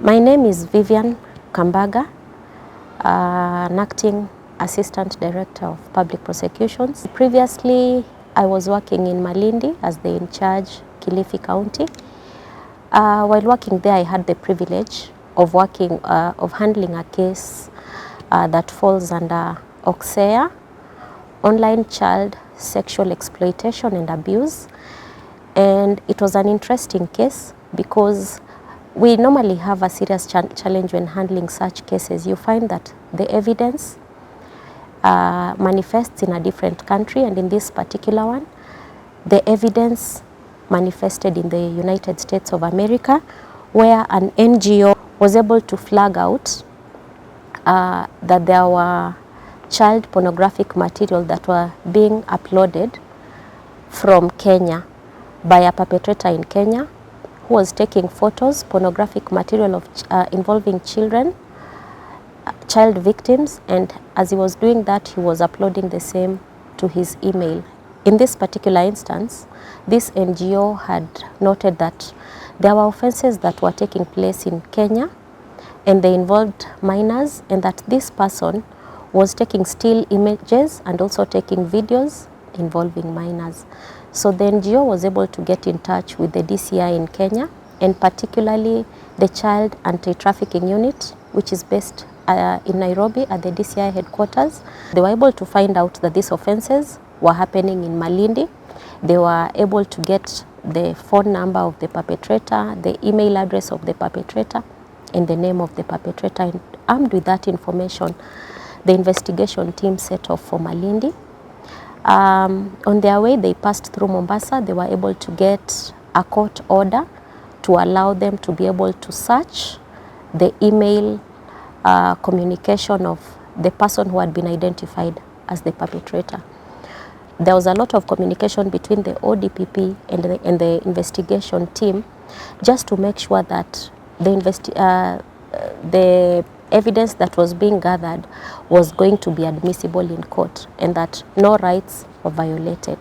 My name is Vivian Kambaga, an acting Assistant Director of Public Prosecutions. Previously, I was working in Malindi as the in-charge Kilifi County. While working there, I had the privilege of handling a case that falls under OCSEA, online child sexual exploitation and abuse. And it was an interesting case because we normally have a serious challenge when handling such cases. You find that the evidence manifests in a different country, and in this particular one, the evidence manifested in the United States of America, where an NGO was able to flag out that there were child pornographic material that were being uploaded from Kenya by a perpetrator in Kenya who was taking photos, pornographic material of involving children, child victims, and as he was doing that, he was uploading the same to his email. In this particular instance, this NGO had noted that there were offenses that were taking place in Kenya and they involved minors, and that this person was taking still images and also taking videos involving minors. So the NGO was able to get in touch with the DCI in Kenya, and particularly the Child Anti-Trafficking Unit, which is based in Nairobi at the DCI headquarters. They were able to find out that these offenses were happening in Malindi. They were able to get the phone number of the perpetrator, the email address of the perpetrator, and the name of the perpetrator. And armed with that information, the investigation team set off for Malindi. On their way, they passed through Mombasa. They were able to get a court order to allow them to be able to search the email communication of the person who had been identified as the perpetrator. There was a lot of communication between the ODPP and the investigation team just to make sure that the evidence that was being gathered was going to be admissible in court and that no rights were violated.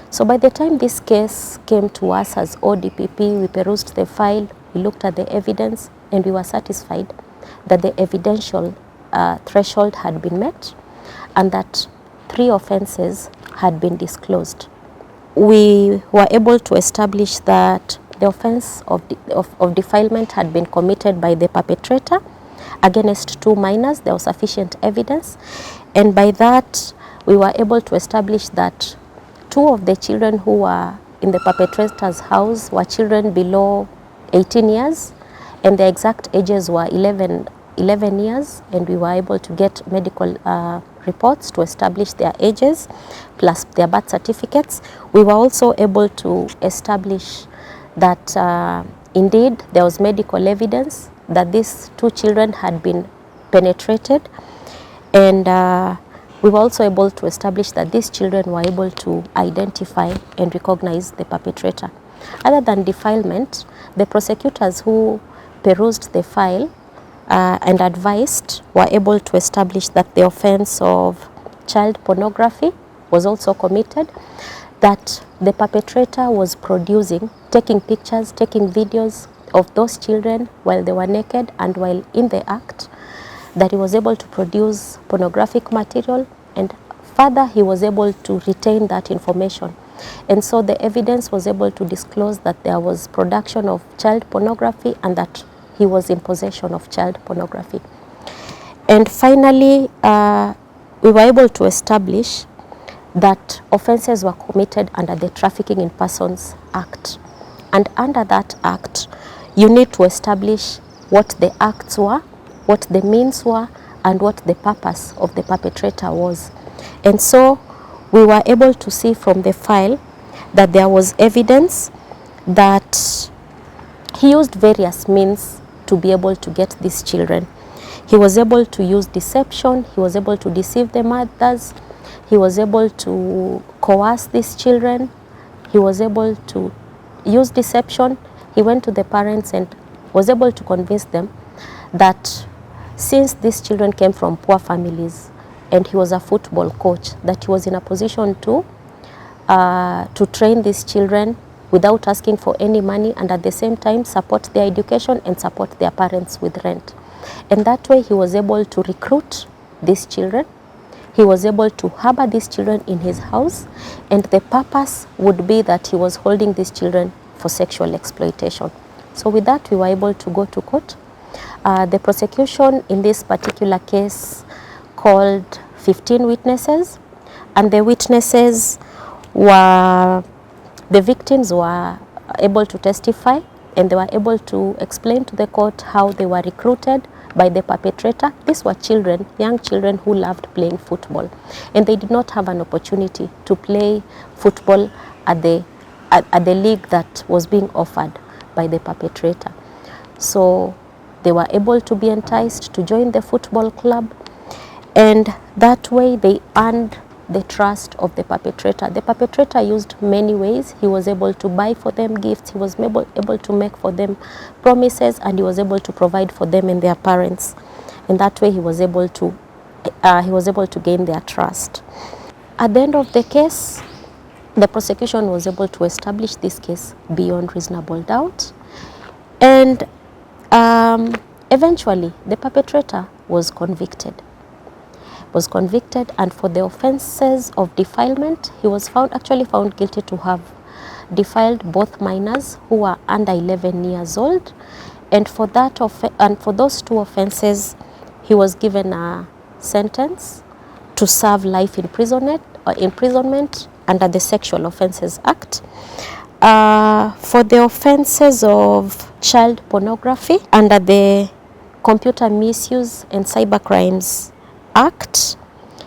So by the time this case came to us as ODPP, we perused the file, we looked at the evidence, and we were satisfied that the evidential threshold had been met and that 3 offenses had been disclosed. We were able to establish that the offense of defilement had been committed by the perpetrator against 2 minors. There was sufficient evidence, and by that we were able to establish that 2 of the children who were in the perpetrator's house were children below 18 years, and the exact ages were 11 years, and we were able to get medical reports to establish their ages plus their birth certificates. We were also able to establish that indeed there was medical evidence that these 2 children had been penetrated, and we were also able to establish that these children were able to identify and recognize the perpetrator. Other than defilement, the prosecutors who perused the file and advised were able to establish that the offense of child pornography was also committed, that the perpetrator was taking pictures, taking videos of those children while they were naked and while in the act, that he was able to produce pornographic material, and further he was able to retain that information. And so the evidence was able to disclose that there was production of child pornography and that he was in possession of child pornography. And finally, we were able to establish that offenses were committed under the Trafficking in Persons Act. And under that act, you need to establish what the acts were, what the means were, and what the purpose of the perpetrator was. And so we were able to see from the file that there was evidence that he used various means to be able to get these children. He was able to use deception, he was able to deceive the mothers, he was able to coerce these children, he was able to use deception. He went to the parents and was able to convince them that since these children came from poor families and he was a football coach, that he was in a position to train these children without asking for any money, and at the same time support their education and support their parents with rent. And that way he was able to recruit these children. He was able to harbor these children in his house, and the purpose would be that he was holding these children for sexual exploitation. So with that, we were able to go to court. The prosecution in this particular case called 15 witnesses, and the witnesses were, the victims were able to testify, and they were able to explain to the court how they were recruited by the perpetrator. These were children, young children who loved playing football, and they did not have an opportunity to play football at the league that was being offered by the perpetrator. So they were able to be enticed to join the football club, and that way they earned the trust of the perpetrator. The perpetrator used many ways. He was able to buy for them gifts, he was able to make for them promises, and he was able to provide for them and their parents. And that way he was able to gain their trust. At the end of the case, the prosecution was able to establish this case beyond reasonable doubt, and eventually the perpetrator was convicted. And for the offenses of defilement, he was actually found guilty to have defiled both minors who were under 11 years old, and for those two offenses he was given a sentence to serve life imprisonment under the Sexual Offences Act. For the offenses of child pornography under the Computer Misuse and Cybercrimes Act,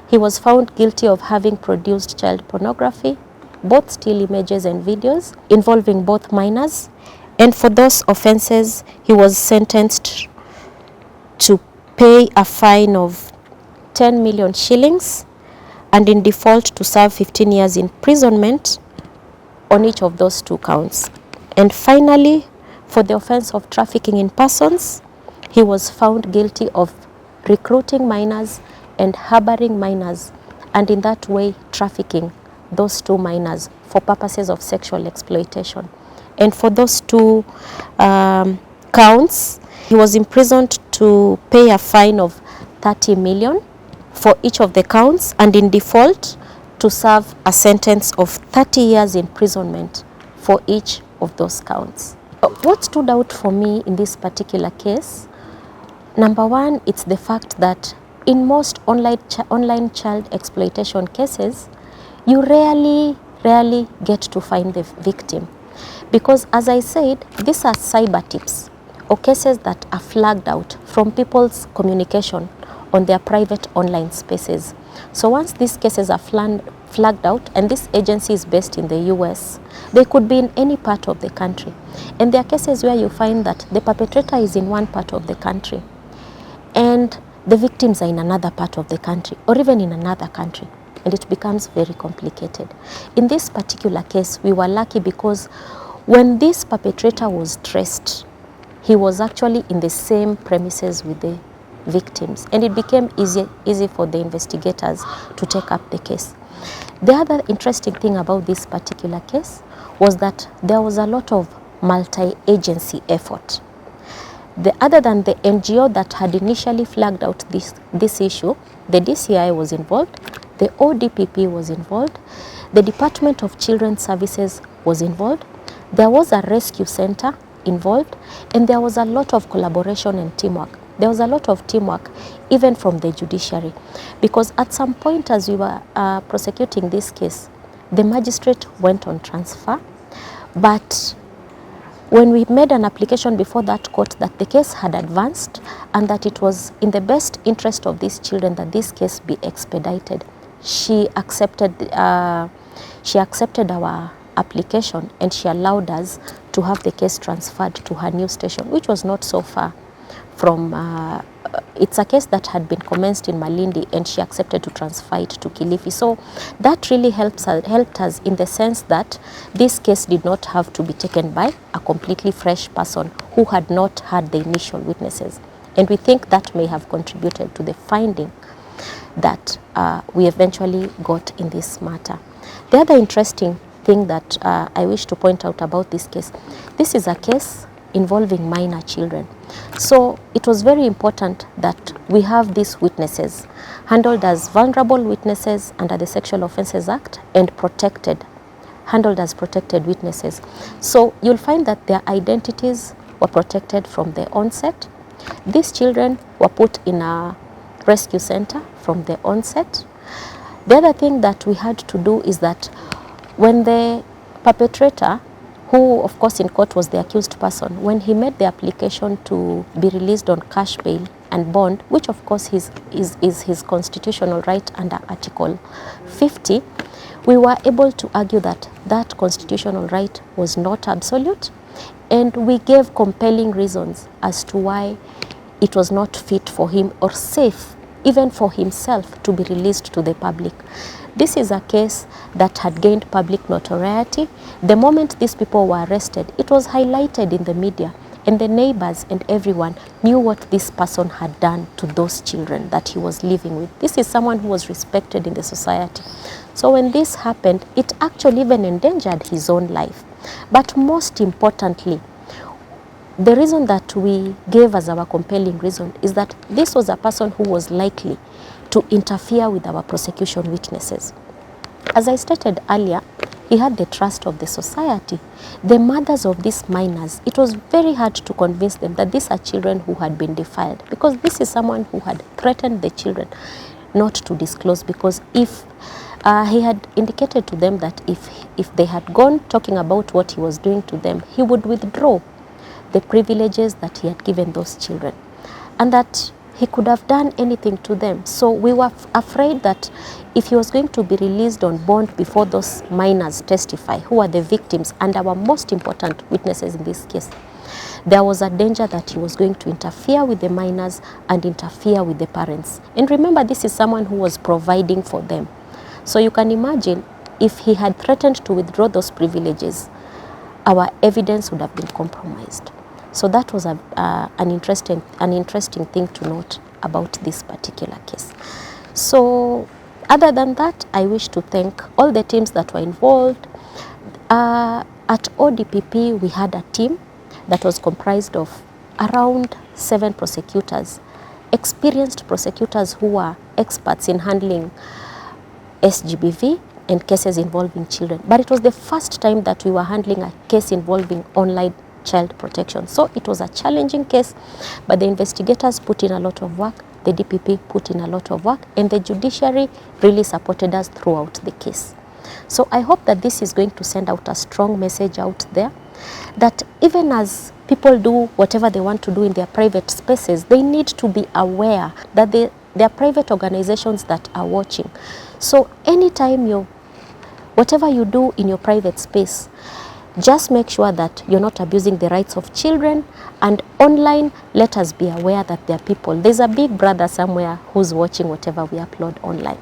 he was found guilty of having produced child pornography, both still images and videos, involving both minors. And for those offenses, he was sentenced to pay a fine of 10 million shillings, and in default to serve 15 years imprisonment on each of those two counts. And finally, for the offense of trafficking in persons, he was found guilty of recruiting minors and harboring minors, and in that way trafficking those two minors for purposes of sexual exploitation. And for those two counts, he was imprisoned to pay a fine of 30 million for each of the counts, and in default to serve a sentence of 30 years imprisonment for each of those counts. What stood out for me in this particular case, number one, it's the fact that in most online child exploitation cases, you rarely get to find the victim, because as I said, these are cyber tips or cases that are flagged out from people's communication on their private online spaces. So once these cases are flagged out, and this agency is based in the US, they could be in any part of the country, and there are cases where you find that the perpetrator is in one part of the country and the victims are in another part of the country, or even in another country, and it becomes very complicated. In this particular case, we were lucky because when this perpetrator was traced, he was actually in the same premises with the victims, and it became easy for the investigators to take up the case. The other interesting thing about this particular case was that there was a lot of multi-agency effort. Other than the NGO that had initially flagged out this issue, the DCI was involved, the ODPP was involved, the Department of Children's Services was involved, there was a rescue center involved, and there was a lot of collaboration and teamwork. There was a lot of teamwork even from the judiciary, because at some point as we were prosecuting this case, the magistrate went on transfer, but when we made an application before that court that the case had advanced and that it was in the best interest of these children that this case be expedited, she accepted our application, and she allowed us to have the case transferred to her new station, which was not so far from, it's a case that had been commenced in Malindi, and she accepted to transfer it to Kilifi. So that really helped us in the sense that this case did not have to be taken by a completely fresh person who had not had the initial witnesses. And we think that may have contributed to the finding that we eventually got in this matter. The other interesting thing that I wish to point out about this case. This is a case involving minor children. So it was very important that we have these witnesses handled as vulnerable witnesses under the Sexual Offences Act and handled as protected witnesses. So you'll find that their identities were protected from the onset. These children were put in a rescue center from the onset. The other thing that we had to do is that when the perpetrator, who of course in court was the accused person, when he made the application to be released on cash bail and bond, which of course is his constitutional right under Article 50, we were able to argue that that constitutional right was not absolute, and we gave compelling reasons as to why it was not fit for him or safe even for himself to be released to the public. This is a case that had gained public notoriety. The moment these people were arrested, it was highlighted in the media, and the neighbors and everyone knew what this person had done to those children that he was living with. This is someone who was respected in the society. So when this happened, it actually even endangered his own life. But most importantly, the reason that we gave as our compelling reason is that this was a person who was likely to interfere with our prosecution witnesses. As I stated earlier, he had the trust of the society. The mothers of these minors, it was very hard to convince them that these are children who had been defiled, because this is someone who had threatened the children not to disclose, because if he had indicated to them that if they had gone talking about what he was doing to them, he would withdraw the privileges that he had given those children, and that he could have done anything to them. So we were afraid that if he was going to be released on bond before those minors testify, who are the victims and our most important witnesses in this case, there was a danger that he was going to interfere with the minors and interfere with the parents. And remember, this is someone who was providing for them. So you can imagine if he had threatened to withdraw those privileges, our evidence would have been compromised. So that was an interesting thing to note about this particular case. So other than that, I wish to thank all the teams that were involved. At ODPP, we had a team that was comprised of around 7 prosecutors, experienced prosecutors who were experts in handling SGBV and cases involving children. But it was the first time that we were handling a case involving online child protection. So it was a challenging case, but the investigators put in a lot of work, the DPP put in a lot of work, and the judiciary really supported us throughout the case. So I hope that this is going to send out a strong message out there, that even as people do whatever they want to do in their private spaces, they need to be aware that there are private organizations that are watching. So anytime whatever you do in your private space, just make sure that you're not abusing the rights of children. And online, let us be aware that there are people. There's a big brother somewhere who's watching whatever we upload online.